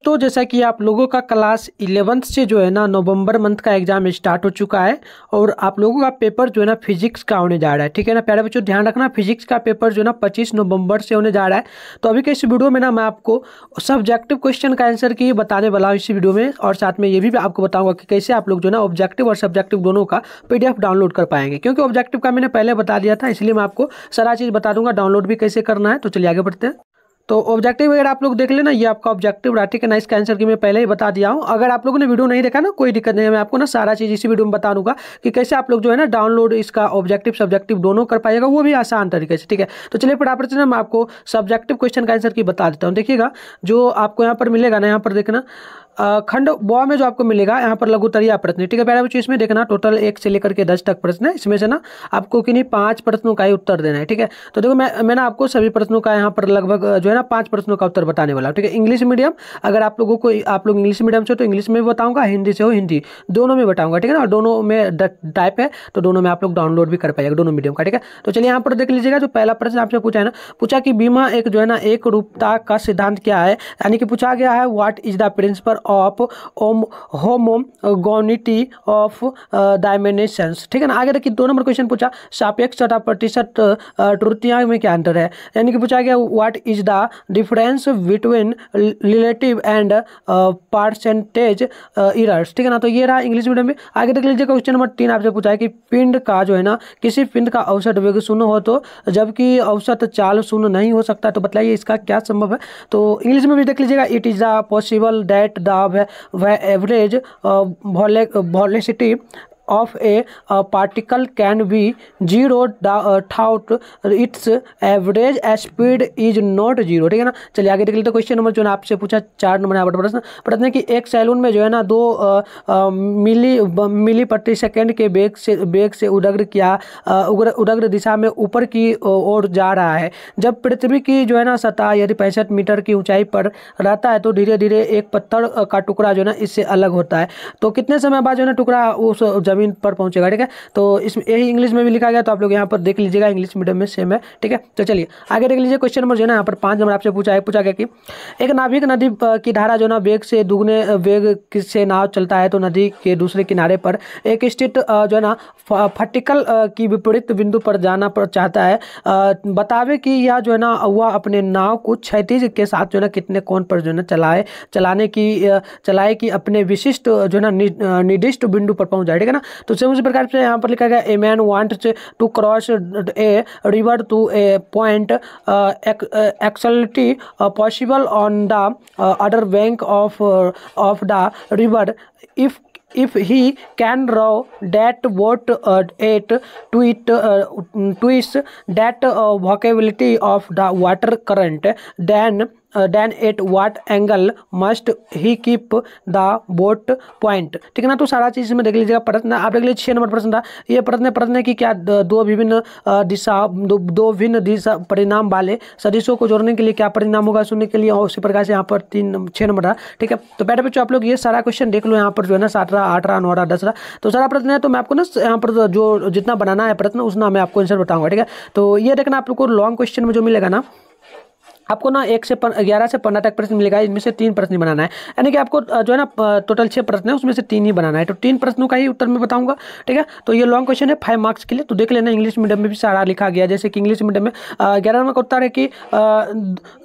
तो जैसा कि आप लोगों का क्लास 11th से जो है ना नवंबर मंथ का एग्जाम स्टार्ट हो चुका है और आप लोगों का पेपर जो है ना फिजिक्स का होने जा रहा है। ठीक है ना प्यारे बच्चों, ध्यान रखना फिजिक्स का पेपर जो है ना 25 नवंबर से होने जा रहा है। तो अभी के इस वीडियो में ना मैं आपको सब्जेक्टिव क्वेश्चन का आंसर की बताने वाला हूँ इस वीडियो में, और साथ में ये भी आपको बताऊंगा कि कैसे आप लोग जो है ना ऑब्जेक्टिव और सब्जेक्टिव दोनों का PDF डाउनलोड कर पाएंगे। क्योंकि ऑब्जेक्टिव का मैंने पहले बता दिया था, इसलिए मैं आपको सारा चीज़ बता दूंगा, डाउनलोड भी कैसे करना है। तो चलिए आगे बढ़ते हैं। तो ऑब्जेक्टिव वगैरह आप लोग देख लेना, ये आपका ऑब्जेक्टिव रहा। ठीक है ना, इसका आंसर की मैं पहले ही बता दिया हूँ। अगर आप लोगों ने वीडियो नहीं देखा ना कोई दिक्कत नहीं है, मैं आपको ना सारा चीज़ इसी वीडियो में बता दूंगा कि कैसे आप लोग जो है ना डाउनलोड इसका ऑब्जेक्टिव सब्जेक्टिव दोनों कर पाएगा, वो भी आसान तरीके से। ठीक है, तो चलिए फटाफट से ना मैं आपको सब्जेक्टिव क्वेश्चन का आंसर की बता देता हूँ। देखिएगा जो आपको यहाँ पर मिलेगा ना, यहाँ पर देखना खंड ब में जो आपको मिलेगा यहाँ पर लघुत्तरीय प्रश्न। ठीक है प्यारे बच्चों, इसमें देखना टोटल 1 से लेकर के 10 तक प्रश्न है। इसमें से ना आपको किन्हीं 5 प्रश्नों का ही उत्तर देना है। ठीक है, तो देखो मैं ना आपको सभी प्रश्नों का यहाँ पर लगभग जो है ना 5 प्रश्नों का उत्तर बताने वाला हूँ। ठीक है, इंग्लिश मीडियम अगर आप लोगों को आप लोग इंग्लिश मीडियम से हो तो इंग्लिश में भी बताऊँगा, हिंदी से हो हिंदी, दोनों में बताऊँगा। ठीक है ना, दोनों में टाइप है तो दोनों में आप लोग डाउनलोड भी कर पाएगा, दोनों मीडियम का। ठीक है, तो चलिए यहाँ पर देख लीजिएगा। जो पहला प्रश्न आपसे पूछा है ना, पूछा कि बीमा एक जो है ना एक रूपता का सिद्धांत क्या है, यानी कि पूछा गया है what is the principle of homogeneity of dimensions. ठीक है ना, आगे देखिए 2 नंबर क्वेश्चन पूछा सापेक्ष तथा प्रतिशत त्रुटियां में क्या अंतर है, यानी कि पूछा गया what is the difference between relative and percentage errors. ठीक है ना, तो ये रहा इंग्लिश मीडियम में। आगे देख लीजिए क्वेश्चन नंबर 3 आपसे पूछा है कि पिंड का जो है ना किसी पिंड का औसत वेग 0 हो तो जबकि औसत चाल 0 नहीं हो सकता, तो बताइए इसका क्या संभव है। तो इंग्लिश में भी देख लीजिएगा it is the possible that the average velocity of a particle can be zero without its average speed is not zero। ठीक है ना, चलिए आगे देख लेते हैं। क्वेश्चन नंबर जो है आपसे पूछा 4 नंबर यहाँ पर प्रश्न है कि एक सैलून में जो है ना 2 मिली प्रति सेकेंड के वेग से उदग्र दिशा में ऊपर की ओर जा रहा है। जब पृथ्वी की जो है ना सतह यदि 65 मीटर की ऊंचाई पर रहता है तो धीरे धीरे एक पत्थर का टुकड़ा जो है ना इससे अलग होता है, तो कितने समय बाद जो है ना टुकड़ा उस जमीन पर पहुंचेगा। ठीक है, तो इसमें यही इंग्लिश में भी लिखा गया, तो आप लोग यहाँ पर देख लीजिएगा, इंग्लिश मीडियम में सेम है। ठीक है, तो चलिए आगे देख लीजिए। क्वेश्चन नंबर जो है ना यहाँ पर 5 नंबर आपसे पूछा गया कि एक नाविक नदी की धारा जो ना वेग से दुगने वेग से नाव चलता है तो नदी के दूसरे किनारे पर एक स्थित जो है ना फटिकल की विपरीत बिंदु पर जाना चाहता है। बतावे कि यह जो है ना वह अपने नाव को क्षैतिज के साथ जो है ना कितने कोण पर जो है ना चलाए कि अपने विशिष्ट जो है ना निर्दिष्ट बिंदु पर पहुंच जाए। ठीक है ना, तो उसी प्रकार से यहाँ पर लिखा गया a man wants to cross a river to a point actually possible on the other bank of the river if he can row that boat at twice that vocability of the water current, then at what angle must he keep the boat point। ठीक है ना, तो सारा चीज में देख लीजिएगा। प्रश्न आप देख लीजिए 6 नंबर प्रश्न था। ये प्रश्न है कि क्या दो भिन्न दिशा परिणाम वाले सदिशों को जोड़ने के लिए क्या परिणाम होगा सुनने के लिए, और उसी प्रकार से यहाँ पर 6 नंबर था। ठीक है, तो पहले बच्चों आप लोग ये सारा क्वेश्चन देख लो। यहाँ पर जो है ना 7, 8, 9, 10 तो सारा प्रश्न है। तो मैं आपको ना यहाँ पर जो जितना बनाना है प्रश्न उतना मैं आपको आंसर बताऊंगा। ठीक है, तो ये देखना आप लोग को लॉन्ग क्वेश्चन में जो मिलेगा ना आपको ना 1 से 11 से 15 तक प्रश्न मिलेगा, इनमें से 3 प्रश्न बनाना है, यानी कि आपको जो है ना टोटल 6 प्रश्न है उसमें से 3 ही बनाना है। तो 3 प्रश्नों का ही उत्तर मैं बताऊंगा। ठीक है, तो ये लॉन्ग क्वेश्चन है 5 मार्क्स के लिए, तो देख लेना। इंग्लिश मीडियम में भी सारा लिखा गया, जैसे कि इंग्लिश मीडियम में 11 नंबर का उत्तर है कि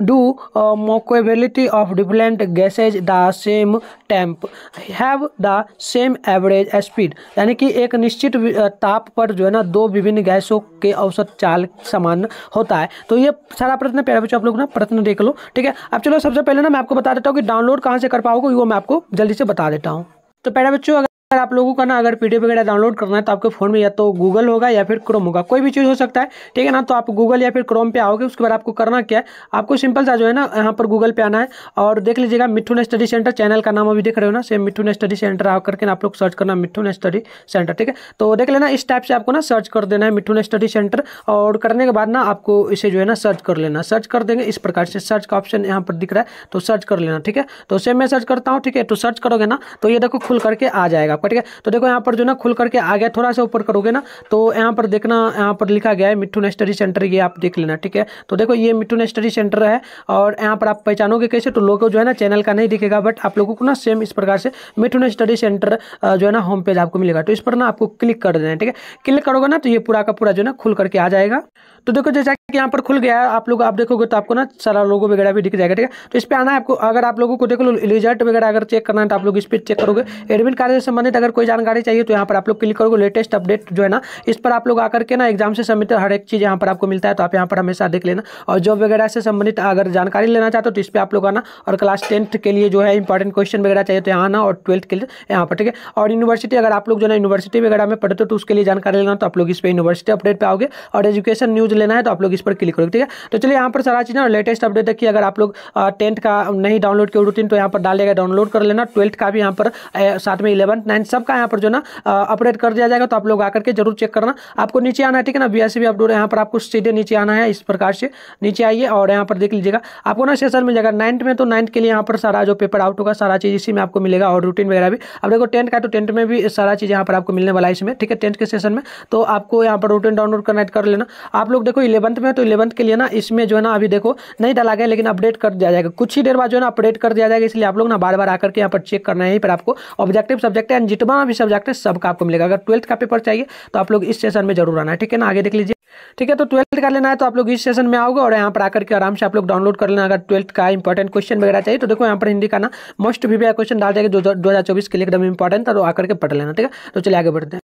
डू मोकेबिलिटी of different gases the same temp have the same average speed, यानी कि एक निश्चित ताप पर जो है ना 2 विभिन्न गैसों के औसत चाल समान होता है। तो ये सारा प्रश्न प्यारे बच्चों आप लोग ना प्रश्न देख लो। ठीक है, अब चलो सबसे पहले ना मैं आपको बता देता हूँ कि डाउनलोड कहाँ से कर पाओगे, वो मैं आपको जल्दी से बता देता हूँ। तो प्यारे बच्चों अगर आप लोगों का ना अगर PDF वगैरह डाउनलोड करना है तो आपके फ़ोन में या तो गूगल होगा या फिर क्रोम होगा, कोई भी चीज़ हो सकता है। ठीक है ना, तो आप गूगल या फिर क्रोम पे आओगे। उसके बाद आपको करना क्या है, आपको सिंपल सा जो है ना यहाँ पर गूगल पे आना है और देख लीजिएगा मिथुन स्टडी सेंटर, चैनल का नाम अभी देख रहे हो ना सेम मिथुन स्टडी सेंटर आ करके ना आप लोग सर्च करना मिथुन स्टडी सेंटर। ठीक है, तो देख लेना इस टाइप से आपको ना सर्च कर देना है मिथुन स्टडी सेंटर, और करने के बाद ना आपको इसे जो है ना सर्च कर लेना। सर्च कर देंगे इस प्रकार से, सर्च का ऑप्शन यहाँ पर दिख रहा है तो सर्च कर लेना। ठीक है, तो सेम मैं सर्च करता हूँ। ठीक है, तो सर्च करोगे ना तो ये देखो खुल करके आ जाएगा, आपका, ठीक है। तो देखो यहाँ पर जो ना खुल करके आ गया, थोड़ा सा ऊपर करोगे ना तो यहाँ पर देखना, यहाँ पर लिखा गया है मिथुन स्टडी सेंटर, ये आप देख लेना, ठीक है। तो देखो ये मिथुन स्टडी सेंटर है और यहाँ पर आप पहचानोगे कैसे, तो लोगो जो है ना चैनल का नहीं दिखेगा, बट आप लोगों को ना सेम इस प्रकार से मिथुन स्टडी सेंटर जो है ना होम पेज आपको मिलेगा। तो इस पर ना आपको क्लिक कर देना है, ठीक है। क्लिक करोगे ना तो ये पूरा का पूरा जो है ना खुल करके आ जाएगा। तो देखो जैसा कि यहाँ पर खुल गया है, आप देखोगे तो आपको ना सारा लोगो वगैरह भी दिख जाएगा, ठीक है। तो इस पे आना है आपको। अगर आप लोगों को देखो रिजल्ट वगैरह अगर चेक करना है तो आप लोग इस पर चेक करोगे। एडमिट कार्ड से संबंधित अगर कोई जानकारी चाहिए तो यहाँ पर आप लोग क्लिक करोगे, लेटेस्ट अपडेट जो है ना इस पर आप लोग आकर के ना एग्जाम से संबंधित हर एक चीज़ यहाँ पर आपको मिलता है, तो आप यहाँ पर हमेशा देख लेना। और जॉब वगैरह से संबंधित अगर जानकारी लेना चाहते हो तो इस पर आप लोग आना। और क्लास 10th के लिए जो है इंपॉर्टेंट क्वेश्चन वगैरह चाहिए तो यहाँ आना, और 12th के लिए यहाँ पर, ठीक है। और यूनिवर्सिटी अगर आप लोग जो है यूनिवर्सिटी वगैरह में पढ़ते हो तो उसके लिए जानकारी लेना तो आप लोग इस पर यूनिवर्सिटी अपडेट पे आओगे। और एजुकेशन न्यूज़ लेना है तो आप लोग इस पर क्लिक करोगे, ठीक है। तो चलिए यहाँ पर सारा चीज़ ना लेटेस्ट अपडेट देखिए। अगर आप लोग 10th का नहीं डाउनलोड किया रूटीन तो यहाँ पर डाल देगा, डाउनलोड कर लेना। 12th का भी यहाँ पर साथ में 11th 9th सबका यहाँ पर जो ना अपडेट कर दिया जाएगा, तो आप लोग आकर के जरूर चेक करना। आपको नीचे आना है, ठीक है ना। BSc अपडेट यहाँ पर आपको सीधे नीचे आना है, इस प्रकार से नीचे आइए और यहाँ पर देख लीजिएगा आपको ना सेशन मिल जाएगा 9th में। तो 9th के लिए यहाँ पर सारा जो पेपर आउट होगा सारा चीज़ इसी में आपको मिलेगा, और रूटीन वगैरह भी। अब देखो 10th का तो 10th में भी सारा चीज़ यहाँ पर आपको मिलने वाला है इसमें, ठीक है। 10th के सेशन में तो आपको यहाँ पर रूटीन डाउनलोड करना कर लेना। आप लोग देखो 11th में, तो 11th के लिए ना इसमें जो है ना अभी देखो नहीं डाला गया, लेकिन अपडेट कर दिया जाएगा कुछ ही देर बाद जो है ना अपडेट कर दिया जाएगा। इसलिए आप लोग ना बार बार आकर के यहाँ पर चेक करना है। यहीं पर आपको ऑब्जेक्टिव सब्जेक्ट है, जितना भी सब्जेक्ट है सबका आपको मिलेगा। अगर 12th का पेपर चाहिए तो आप लोग इस सेशन में जरूर आना है, ठीक है ना। आगे देख लीजिए, ठीक है। तो 12th का लेना है तो आप लोग इस सेशन में आओगे और यहाँ पर आकर के आराम से आप लोग डाउनलोड कर लेना। अगर 12th का इंपॉर्टेंट क्वेश्चन वगैरह चाहिए तो देखो यहाँ पर हिंदी का ना मोस्ट वीवीआई क्वेश्चन डाल देगा 2024 के लिए, एकदम इंपॉर्टेंट था, तो आकर के पढ़ लेना, ठीक है। तो चलिए आगे बढ़ते हैं।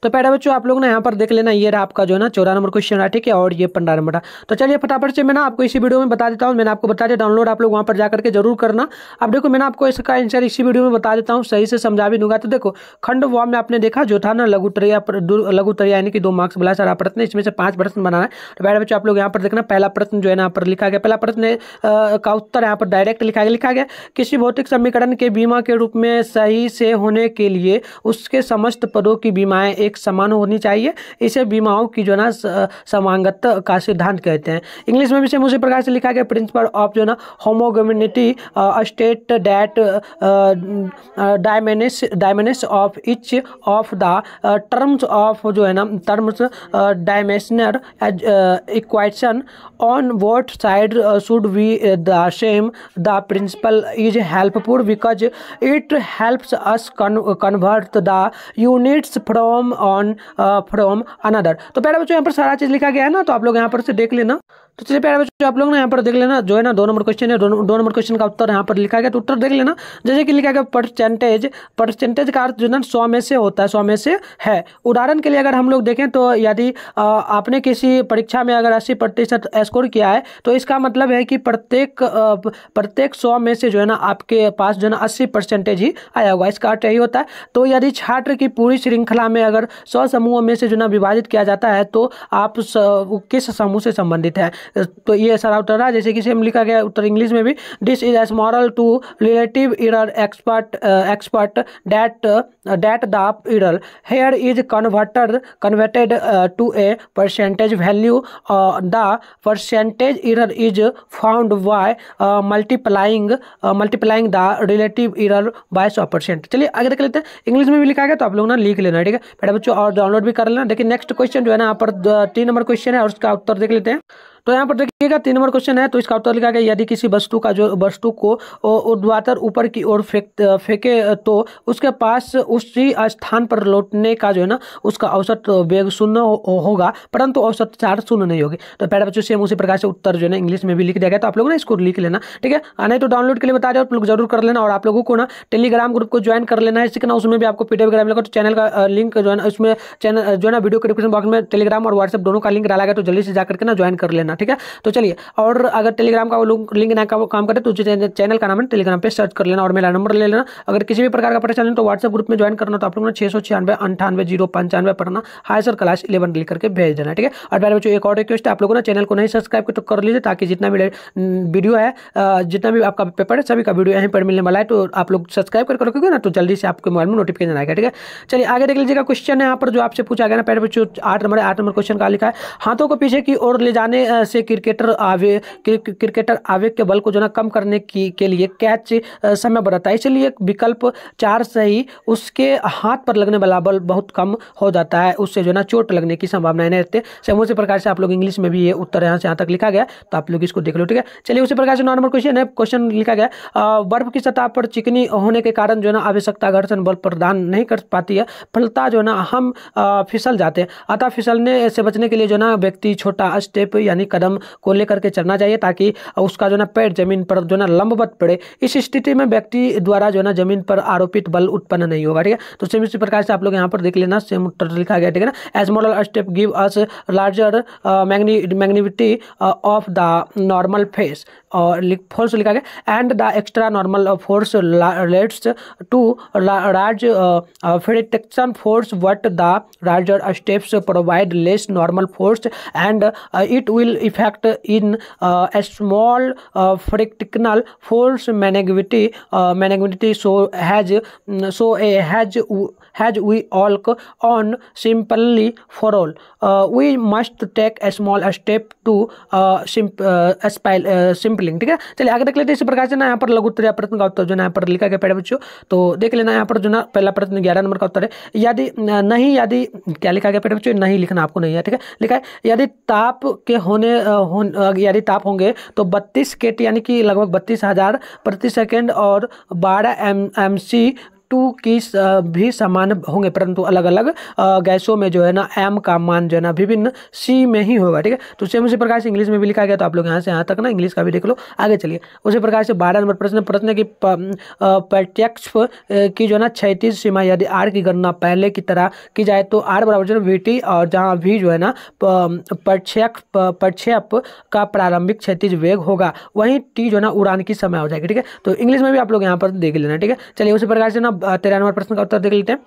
तो पहले बच्चों आप लोग ना यहाँ पर देख लेना, ये रहा आपका जो है ना 14 नंबर क्वेश्चन है, ठीक है। और ये 15 नंबर था। तो चलिए फटाफट से मैं ना आपको इसी वीडियो में बता देता हूँ। मैंने आपको बता दिया, डाउनलोड आप लोग वहाँ पर जाकर के जरूर करना। अब देखो मैंने आपको इसका आंसर इसी वीडियो में बता देता हूँ, सही से समझा भी दूंगा। तो देखो खंड व में आपने देखा जो था ना लघुत्तरीय यानी कि 2 मार्क्स वाला सारा प्रश्न, इसमें से 5 प्रश्न बनाना है। तो पहले बच्चों आप लोग यहाँ पर देखना, पहला प्रश्न जो है ना यहाँ पर लिखा गया, पहला प्रश्न का उत्तर यहाँ पर डायरेक्ट लिखा गया किसी भौतिक समीकरण के बीमा के रूप में सही से होने के लिए उसके समस्त पदों की बीमाएं एक समान होनी चाहिए। इसे बीमाओं की जो ना समांगत का सिद्धांत कहते हैं। इंग्लिश में भी सेम उसी प्रकार से लिखा गया, प्रिंसिपल ऑफ जो ना homogeneity states that dimensions of each of the terms of जो है ना terms dimensional equation on both side should be the same. The principle is helpful because it helps us convert the units from another. तो पहले बच्चों यहाँ पर सारा चीज लिखा गया है ना, तो आप लोग यहाँ पर से देख लेना। तो चलिए पहले बच्चों आप लोग ना यहाँ पर देख लेना, जो है ना 2 नंबर क्वेश्चन है, 2 नंबर क्वेश्चन का उत्तर यहाँ पर लिखा गया। तो उत्तर देख लेना, जैसे कि लिखा गया परसेंटेज का अर्थ जो ना 100 में से होता है, 100 में से है। उदाहरण के लिए अगर हम लोग देखें तो यदि आपने किसी परीक्षा में अगर 80% स्कोर किया है तो इसका मतलब है कि प्रत्येक 100 में से जो है ना आपके पास जो है ना 80% ही आया होगा, इसका अर्थ यही होता है। तो यदि छात्र की पूरी श्रृंखला में अगर 100 समूहों में से जो ना विभाजित किया जाता है तो आप किस समूह से संबंधित है, तो ये सारा उत्तर है। जैसे कि सेम लिखा गया उत्तर इंग्लिश में भी, this is as moral to relative error expert that the error here is converted to a percentage value. The percentage error is found by multiplying the relative error by 100%। चलिए आगे देख लेते हैं। English में भी लिखा गया तो आप लोग ना लिख लेना, ठीक है बेटा बच्चों, और डाउनलोड भी कर लेना। देखिए नेक्स्ट क्वेश्चन जो है ना यहाँ पर 3 नंबर क्वेश्चन है और उसका उत्तर देख लेते हैं। तो यहाँ पर देखिएगा 3 नंबर क्वेश्चन है, तो इसका उत्तर लिखा गया, यदि किसी वस्तु को ऊर्ध्वाधर ऊपर की ओर फेंके तो उसके पास उसी स्थान पर लौटने का जो है ना उसका औसत वेग 0 होगा, परंतु औसत चार्ज 0 नहीं होगी। तो पहले बच्चों सेम उसी प्रकार से उत्तर जो है ना इंग्लिश में भी लिख दिया गया, तो आप लोग ना इसको लिख लेना, ठीक है। नहीं तो डाउनलोड के लिए बता रहे हो आप लोग जरूर कर लेना। और आप लोगों को ना टेलीग्राम ग्रुप को ज्वाइन कर लेना है, सीखना, उसमें भी आपको PDF वगैरह मिलेगा। तो चैनल का लिंक जो है ना उसमें चैनल जो है ना वीडियो के डिस्क्रिप्शन बॉक्स में टेलीग्राम और व्हाट्सएप दोनों का लिंक डाला गया, तो जल्दी से जाकर के ना ज्वाइन कर लेना, ठीक है। तो चलिए, और अगर टेलीग्राम का लिंक ना काम करे तो चैनल का नाम है टेलीग्राम पे सर्च कर लेना और मेरा नंबर ले लेना। अगर किसी भी प्रकार का परेशानी तो व्हाट्सएप ग्रुप में ज्वाइन करना, तो आप लोग ना 696 पढ़ना हाई सर क्लास 11 लिख करके भेज देना, ठीक है। और मेरे बच्चों एक और रिक्वेस्ट है, आप लोगों ने चैनल को नहीं सब्सक्राइब तो कर लीजिए, ताकि जितना भी वीडियो है, जितना भी आपका पेपर है, सभी का वीडियो यहीं पर मिलने वाला है। तो आप लोग सब्सक्राइब कर रखोगे ना तो जल्दी से आपके मोबाइल में नोटिफिकेशन आएगा, ठीक है। चलिए आगे देख लीजिएगा। क्वेश्चन है यहाँ पर जो आपसे पूछा गया ना, पहले बच्चों 8 नंबर क्वेश्चन का लिखा है, हाथों को पीछे की ओर ले जाने से क्रिकेटर आवेग के बल को जो ना कम करने के लिए कैच समय बढ़ता है, इसलिए विकल्प 4 से ही उसके हाथ पर लगने वाला बल बहुत कम हो जाता है, उससे जो ना चोट लगने की संभावनाएं नहीं रहती। सेम उसी प्रकार से आप लोग इंग्लिश में भी ये उत्तर यहाँ से यहाँ तक लिखा गया, तो आप लोग इसको देख लो, ठीक है। चलिए उसी प्रकार से नॉर्मल क्वेश्चन है, क्वेश्चन लिखा गया बर्फ की सतह पर चिकनी होने के कारण जो है ना आवश्यकता घर्षण बल प्रदान नहीं कर पाती है, फलता जो है ना हम फिसल जाते हैं। अतः फिसलने से बचने के लिए जो ना व्यक्ति छोटा स्टेप यानी कदम को लेकर के चलना चाहिए, ताकि उसका जो ना पैर जमीन पर जो ना लंबवत पड़े। इस स्थिति में व्यक्ति द्वारा जो ना जमीन पर आरोपित बल उत्पन्न नहीं होगा, ठीक है। तो सेम इसी प्रकार से आप लोग यहाँ पर देख लेना, सेम उत्तर लिखा गया, ठीक है ना। As model step give us larger magnitude of the normal face, और फोर्स लिखा गया, and the extra normal force lets to large friction force but the larger steps provide less normal force and it will effect in small frictional force magnitude has we all on simply for all we must take a small step to slipping, ठीक है। चलिए आगे देख लेते हैं। इसी प्रकार से ना यहाँ पर लघु उत्तरीय प्रश्न का उत्तर जो ना यहाँ पर लिखा गया प्यारे बच्चों, तो देख लेना यहाँ पर जो ना पहला प्रश्न 11 नंबर का उत्तर है, यदि क्या लिखा गया प्यारे बच्चों, नहीं लिखना आपको नहीं है, ठीक है। लिखा है यदि ताप यदि ताप होंगे तो 32 केट यानी कि लगभग 32,000 प्रति सेकेंड और 12 MC2 की भी समान होंगे, परंतु अलग अलग गैसों में जो है ना m का मान जो है ना विभिन्न C में ही होगा, ठीक है। तो सेम उसी प्रकार से इंग्लिश में भी लिखा गया, तो आप लोग यहाँ से यहाँ तक ना इंग्लिश का भी देख लो। आगे चलिए उसी प्रकार से 12 नंबर प्रश्न की प्रत्यक्ष की जो ना क्षैतिज सीमा यदि r की गणना पहले की तरह की जाए तो r बराबर जो VT, और जहाँ V जो है ना प्रक्षेप का प्रारंभिक क्षैतिज वेग होगा, वहीं T जो है ना उड़ान की समय हो जाएगी, ठीक है। तो इंग्लिश में भी आप लोग यहाँ पर देख लेना, ठीक है। चलिए उसी प्रकार से ना 13 नंबर प्रश्न का उत्तर देख लेते हैं।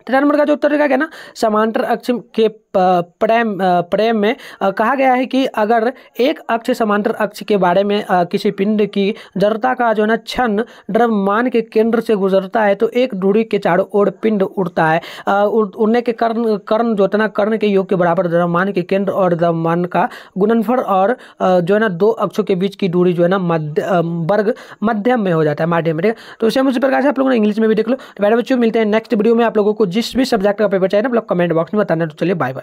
13 नंबर का जो उत्तर लिखा गया ना, समांतर अक्ष के प्रेम में कहा गया है कि अगर एक अक्ष समांतर अक्ष के बारे में किसी पिंड की जड़ता का जो है ना क्षण द्रव्यमान के केंद्र से गुजरता है तो एक धुरी के चारों ओर पिंड उड़ता है। उड़ने के कर्ण जो है ना कर्ण के योग के बराबर द्रव्यमान के केंद्र और द्रव्यमान का गुणनफल और जो है ना दो अक्षों के बीच की दूरी जो है ना वर्ग मध्यम में हो जाता है, माध्यम में, ठीक है। तो सेम उसी प्रकार से आप लोगों ने इंग्लिश में भी देख लो। तो मेरे बच्चों मिलते हैं नेक्स्ट वीडियो में। आप लोगों को जिस भी सब्जेक्ट का पेपर चाहिए ना आप लोग कमेंट बॉक्स में बताना। तो चलिए बाय बाय।